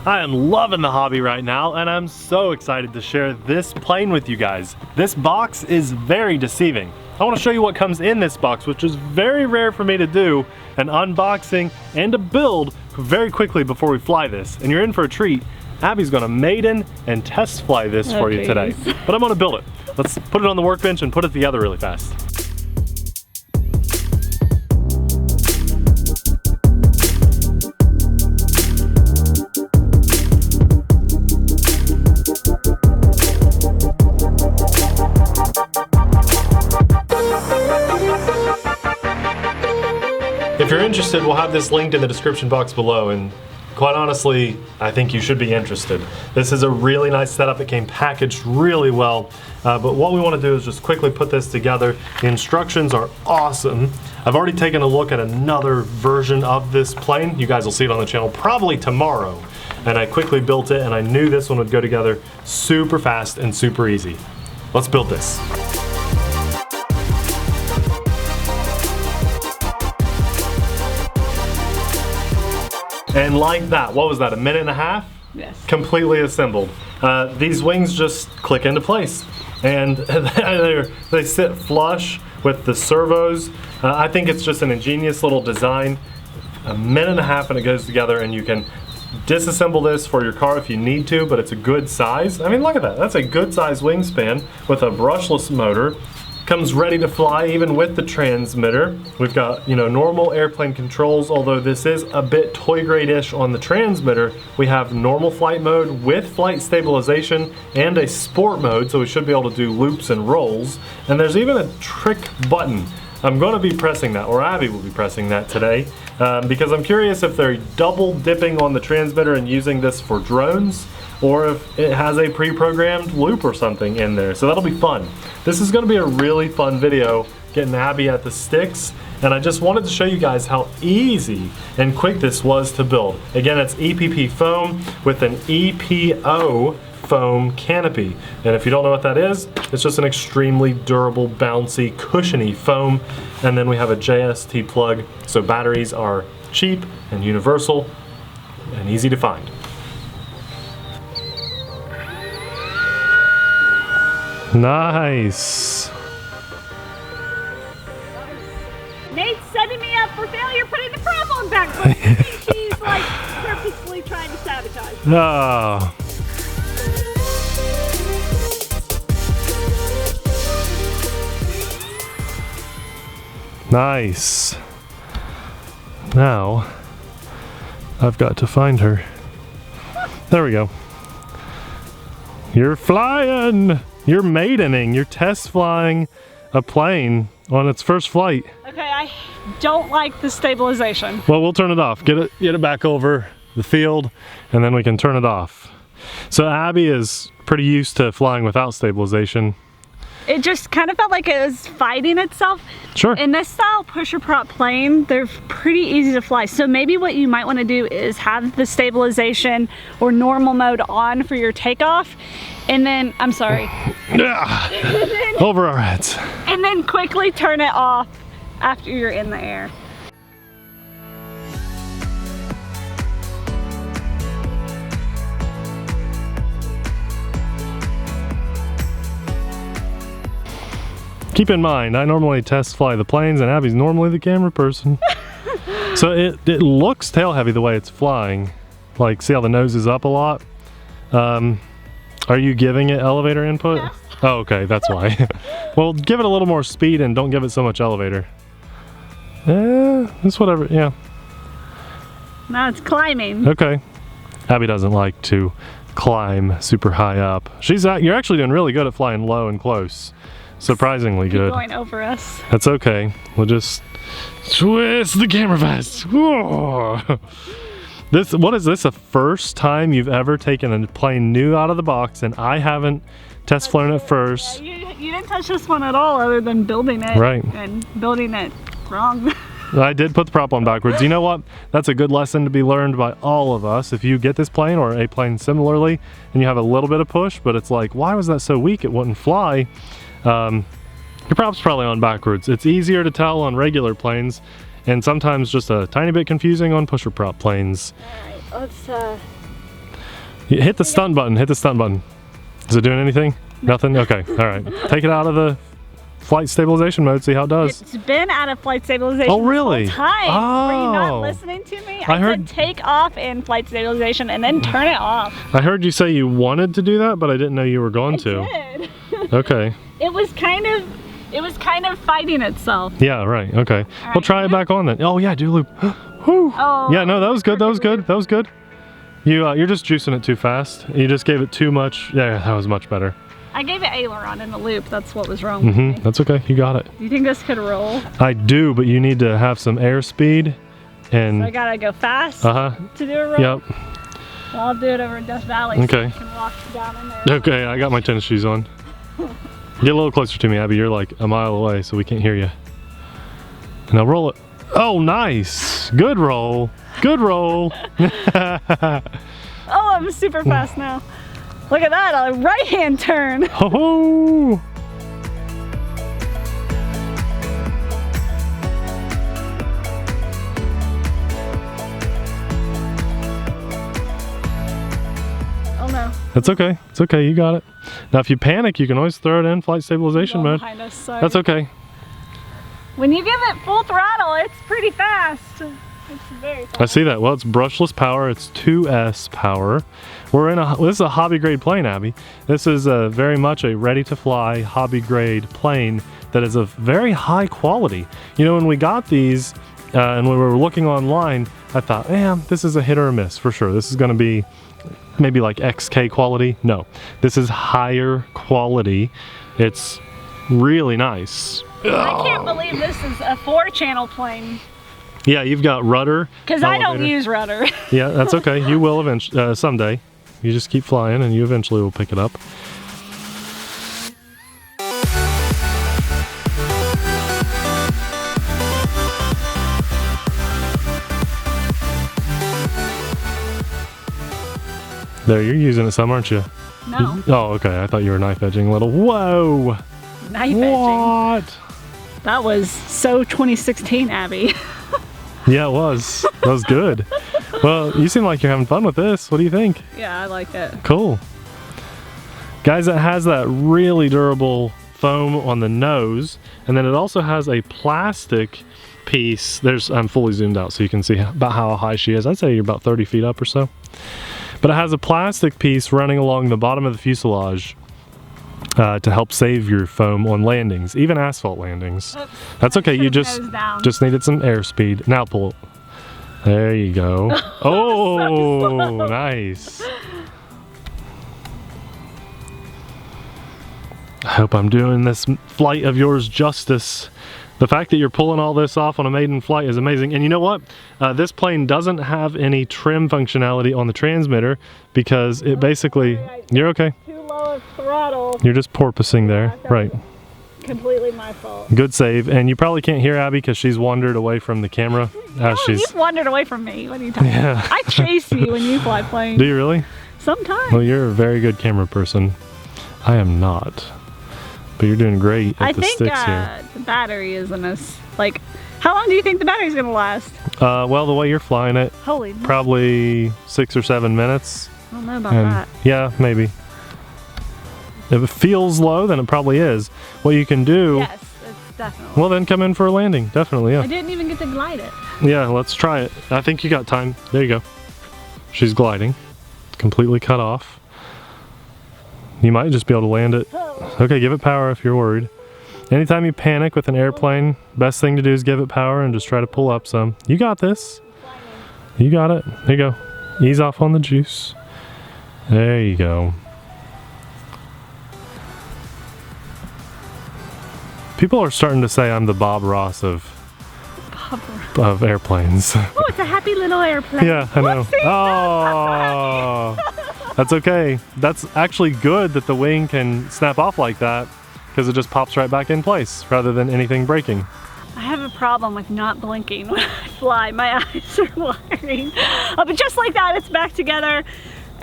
I am loving the hobby right now, and I'm so excited to share this plane with you guys. This box is very deceiving. I want to show you what comes in this box, which is very rare for me to do, an unboxing and a build very quickly before we fly this. And you're in for a treat. Abby's gonna maiden and test fly this for you today. But I'm gonna build it. Let's put it on the workbench and put it together really fast. If you're interested, we'll have this linked in the description box below, and quite honestly, I think you should be interested. This is a really nice setup. It came packaged really well, but what we want to do is just quickly put this together. The instructions are awesome. I've already taken a look at another version of this plane. You guys will see it on the channel probably tomorrow. And I quickly built it, and I knew this one would go together super fast and super easy. Let's build this. And like that, what was that, a minute and a half? Yes. Completely assembled. These wings just click into place. And they sit flush with the servos. I think it's just an ingenious little design. A minute and a half and it goes together, and you can disassemble this for your car if you need to, but it's a good size. I mean, look at that. That's a good size wingspan with a brushless motor. Comes ready to fly even with the transmitter. We've got, normal airplane controls, although this is a bit toy grade-ish on the transmitter. We have normal flight mode with flight stabilization and a sport mode, so we should be able to do loops and rolls. And there's even a trick button. I'm going to be pressing that, or Abby will be pressing that today, because I'm curious if they're double dipping on the transmitter and using this for drones, or if it has a pre-programmed loop or something in there. So that'll be fun. This is gonna be a really fun video, getting Abby at the sticks, and I just wanted to show you guys how easy and quick this was to build. Again, it's EPP foam with an EPO foam canopy. And if you don't know what that is, it's just an extremely durable, bouncy, cushiony foam. And then we have a JST plug, so batteries are cheap and universal and easy to find. Nice. Nate's setting me up for failure putting the prop on back foot. I think he's like purposefully trying to sabotage me. Oh. Nice. Now, I've got to find her. There we go. You're flying! You're maidening, you're test flying a plane on its first flight. Okay, I don't like the stabilization. Well, we'll turn it off. Get it back over the field, and then we can turn it off. So Abby is pretty used to flying without stabilization. It just kind of felt like it was fighting itself. Sure. In this style pusher prop plane, they're pretty easy to fly. So maybe what you might want to do is have the stabilization or normal mode on for your takeoff. And then, I'm sorry. Over our heads. And then quickly turn it off after you're in the air. Keep in mind, I normally test fly the planes, and Abby's normally the camera person. So it looks tail heavy the way it's flying. Like, see how the nose is up a lot? Are you giving it elevator input? Yes. Oh, okay, that's why. Well, give it a little more speed and don't give it so much elevator. It's whatever, yeah. Now it's climbing. Okay. Abby doesn't like to climb super high up. You're actually doing really good at flying low and close. Surprisingly good. Going over us. That's okay. We'll just twist the camera fast. Whoa. What is this, the first time you've ever taken a plane new out of the box, and I haven't test flown it first? Yeah, you didn't touch this one at all other than building it. Right. And building it wrong. I did put the prop on backwards. You know what? That's a good lesson to be learned by all of us. If you get this plane or a plane similarly, and you have a little bit of push, but it's like, why was that so weak? It wouldn't fly. Your prop's probably on backwards. It's easier to tell on regular planes, and sometimes just a tiny bit confusing on pusher prop planes. Alright, let's Hit the stunt button. Hit the stunt button. Is it doing anything? Nothing? Okay. All right. Take it out of the flight stabilization mode. See how it does. It's been out of flight stabilization. Oh, really? The whole time. Oh. Were you not listening to me? I said take off in flight stabilization and then turn it off. I heard you say you wanted to do that, but I didn't know you were going to. I did. Okay. It was kind of fighting itself. Yeah, right. Okay. All We'll try it back on then. Oh, yeah, do a loop. Whew. Oh. Yeah, no, that was good. That was good. That was good. You're just juicing it too fast. You just gave it too much. Yeah, that was much better. I gave it aileron in the loop. That's what was wrong with me. That's okay. You got it. Do you think this could roll? I do, but you need to have some airspeed and. So I gotta go fast to do a roll? Yep. Well, I'll do it over Death Valley Okay. so I can walk down in there. Okay, I got my tennis shoes on. Get a little closer to me, Abby. You're like a mile away, so we can't hear you. Now roll it. Oh, nice. Good roll. Good roll. Oh, I'm super fast now. Look at that, a right-hand turn. Oh. Oh no. That's okay. It's okay. You got it. Now, if you panic, you can always throw it in flight stabilization mode. Behind us, sorry. That's okay. When you give it full throttle, it's pretty fast. It's very fast. I see that. Well, it's brushless power. It's 2S power. This is a hobby grade plane, Abby. This is very much a ready to fly hobby grade plane that is of very high quality. You know, when we got these and when we were looking online, I thought, man, this is a hit or a miss for sure. This is going to be maybe like XK quality. No, this is higher quality. It's really nice. I can't believe this is a 4-channel plane. Yeah, you've got rudder. Because I don't use rudder. Yeah, that's okay. You will eventually, someday. You just keep flying and you eventually will pick it up. There, you're using it some, aren't you? No. Oh, okay. I thought you were knife edging a little. Whoa! Knife edging. What? That was so 2016, Abby. Yeah, it was. That was good. Well, you seem like you're having fun with this. What do you think? Yeah, I like it. Cool. Guys, it has that really durable foam on the nose, and then it also has a plastic piece. I'm fully zoomed out so you can see about how high she is. I'd say you're about 30 feet up or so. But it has a plastic piece running along the bottom of the fuselage to help save your foam on landings, even asphalt landings. Oops. That's okay. You just needed some airspeed. Now pull. There you go. Oh, nice. I hope I'm doing this flight of yours justice. The fact that you're pulling all this off on a maiden flight is amazing. And you know what? This plane doesn't have any trim functionality on the transmitter because it basically... You're okay. Too low of throttle. You're just porpoising there. Right. Completely my fault. Good save. And you probably can't hear Abby because she's wandered away from the camera. You've wandered away from me. What are you talking about? I chase you when you fly planes. Do you really? Sometimes. Well, you're a very good camera person. I am not. But you're doing great at the sticks here. I think the battery isn't as, like, how long do you think the battery's gonna last? Well, the way you're flying it, holy, probably 6 or 7 minutes. I don't know about that. Yeah, maybe. If it feels low, then it probably is. What you can do... Yes, it's definitely. Well, then come in for a landing. Definitely, yeah. I didn't even get to glide it. Yeah, let's try it. I think you got time. There you go. She's gliding. Completely cut off. You might just be able to land it. Okay, give it power if you're worried. Anytime you panic with an airplane, best thing to do is give it power and just try to pull up some. You got this. You got it. There you go. Ease off on the juice. There you go. People are starting to say I'm the Bob Ross of airplanes. Oh, it's a happy little airplane. Yeah, I know. Oh. That's okay. That's actually good that the wing can snap off like that because it just pops right back in place rather than anything breaking. I have a problem with not blinking when I fly. My eyes are watering. But just like that, it's back together.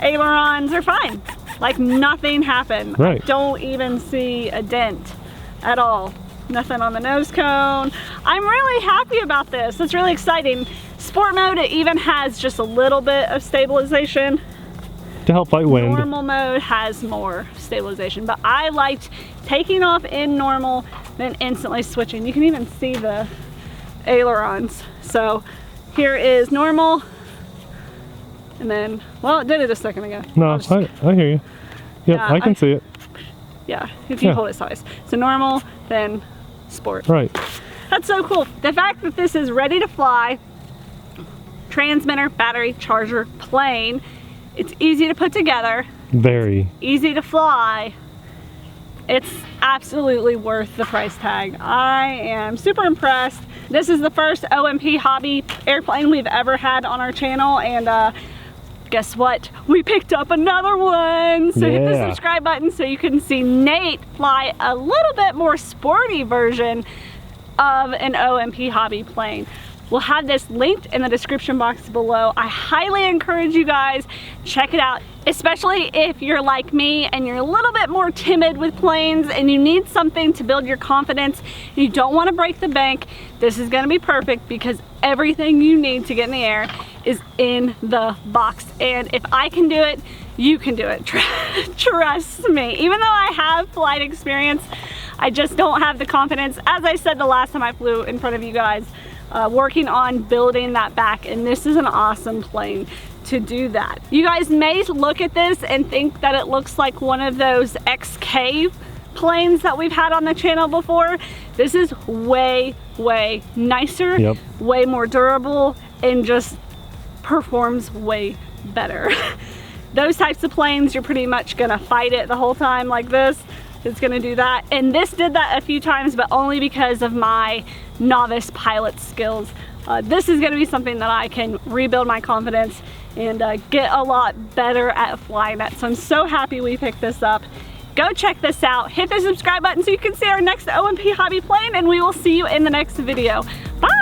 Ailerons are fine. Like nothing happened. Right. I don't even see a dent at all. Nothing on the nose cone. I'm really happy about this. It's really exciting. Sport mode, it even has just a little bit of stabilization. to help fight wind. Normal mode has more stabilization, but I liked taking off in normal, then instantly switching. You can even see the ailerons. So here is normal, and then, well, it did it a second ago. No, I hear you. Yep, yeah, I can see it. Yeah, if you hold it sideways. So normal, then sport. Right. That's so cool. The fact that this is ready to fly, transmitter, battery, charger, plane, it's easy to put together. Very. Easy to fly. It's absolutely worth the price tag. I am super impressed. This is the first OMP Hobby airplane we've ever had on our channel, and guess what? We picked up another one. So hit the subscribe button so you can see Nate fly a little bit more sporty version of an OMP Hobby plane. We'll have this linked in the description box below. I highly encourage you guys, check it out, especially if you're like me and you're a little bit more timid with planes and you need something to build your confidence. You don't want to break the bank. This is going to be perfect because everything you need to get in the air is in the box. And if I can do it, you can do it. Trust me. Even though I have flight experience, I just don't have the confidence. As I said the last time I flew in front of you guys, working on building that back, and this is an awesome plane to do that. You guys may look at this and think that it looks like one of those XK planes that we've had on the channel before. This is way, way nicer, way more durable, and just performs way better. Those types of planes, you're pretty much gonna fight it the whole time like this. It's gonna do that. And this did that a few times, but only because of my novice pilot skills. This is gonna be something that I can rebuild my confidence and get a lot better at flying at. So I'm so happy we picked this up. Go check this out. Hit the subscribe button so you can see our next OMP Hobby plane, and we will see you in the next video. Bye!